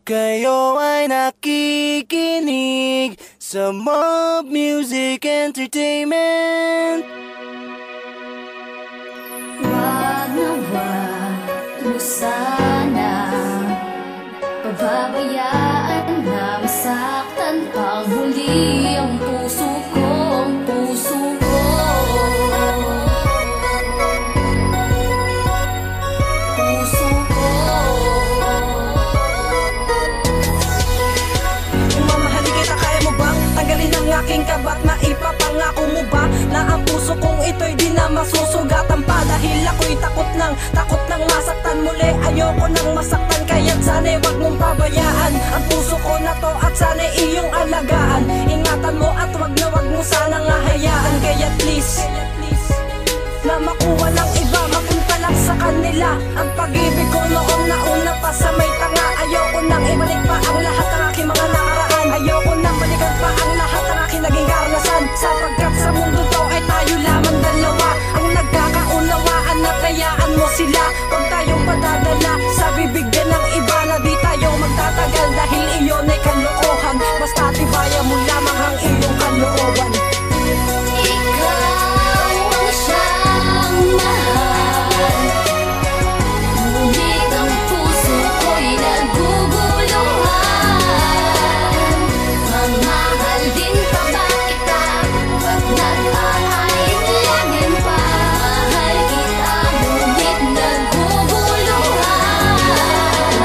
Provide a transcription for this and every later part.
Kayo ay nakikinig sa Mob Music Entertainment. Wag na wag mo sana pababayaan na masaktan pang huli ang puso ko, ang puso ko. Puso ko. Kung mamahalin kita, kaya mo bang tanggalin ang aking kabat? Maipapangako mo ba na ang puso kong ito'y di na masusugatan pa? Dahil ako'y takot nang masaktan muli. Ayoko nang masaktan, kaya't sana'y wag mong pabayaan ang puso ko na to, at sana'y iyong alagaan. Ingatan mo at wag mo sanang hahayaan. Kaya please, na makuha ng iba, mapunta lang sa kanila ang pag-ibig ko noong nauna pa sa may tanga. Ayoko nang ibalik pa ang lahat ng aking mga nakaraan. Ayoko nang balikan pa ang lahat ng aking naging karanasan, sapagkat sa mundo to ay tayo lamang dalawa ang nagkakaunawaan, at hayaan mo sila. Huwag tayong padadala sa bibigyan ng iba na di tayo magtatagal, dahil iyon ay kalokohan. Basta tibayan mo lamang ang iyong kalooban. Ikaw ang siyang mahal, ngunit ang puso ko'y naguguluhan. Mamahal din pa ba kita? Ba't nag-aalinlangan pa? Mahal kita, ngunit naguguluhan.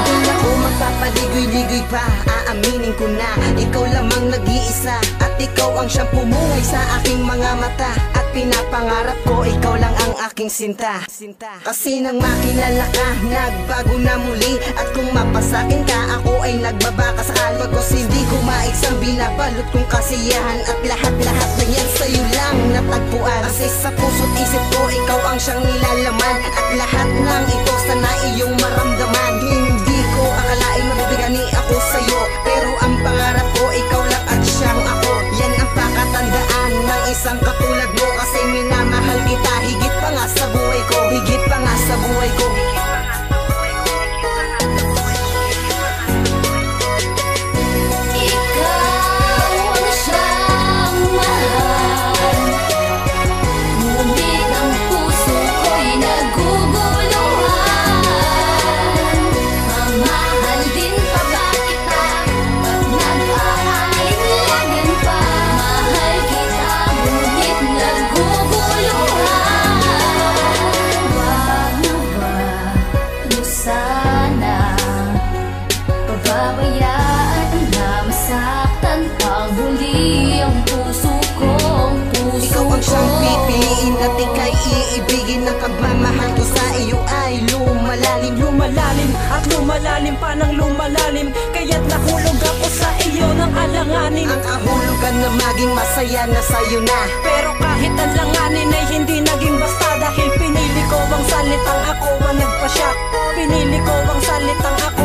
Hindi ako magpapaligoy-ligoy pa, aaminin ko na ikaw lamang nag-iisa, at ikaw ang siyang pumungay sa aking mga mata. At pinapangarap ko, ikaw lang ang aking sinta. Kasi nang makilala ka, nagbago na muli. At kung mapasakin ka, ako ay nagbabaka sa kalagos. Hindi ko maiksang binabalot kong kasiyahan, at lahat-lahat na yan sa'yo lang natagpuan. Kasi sa puso't isip ko, ikaw ang siyang nilalaman, at lahat ng ito sana iyong maramdaman. Hindi ko akalain mabibigani ako sa'yo, pero ang pangarap ko, ikaw lang at siyang ako. Yan ang pakatandaan ng isang katulad mo, kasi minamahal kita higit pa nga sa buhay ko, higit pa nga sa buhay ko. Ikaw ang siyang mahal, ngunit ang puso ko'y naguguluhan. Mamahal din pa ba kita? Ba't nag-aalinlangan pa? Mahal kita, ngunit naguguluhan. Wag na wag mo sana pababayaan na masaktan pang huli ang puso ko, ang puso Ikaw ang siyang ko. pipiliin at ika'y iibigin. Ang pagmamahal ko sa iyo ay lumalalim. Lumalalim at lumalalim pa ng lumalalim, kaya't nahulog ako sa iyo ng alanganin. Ang kahulugan na maging masaya na sa'yo na. Pero kahit alanganin ay hindi naging basta, dahil pinili ko ang salitang ako ang nagpasya. Pinili ko ang salitang ako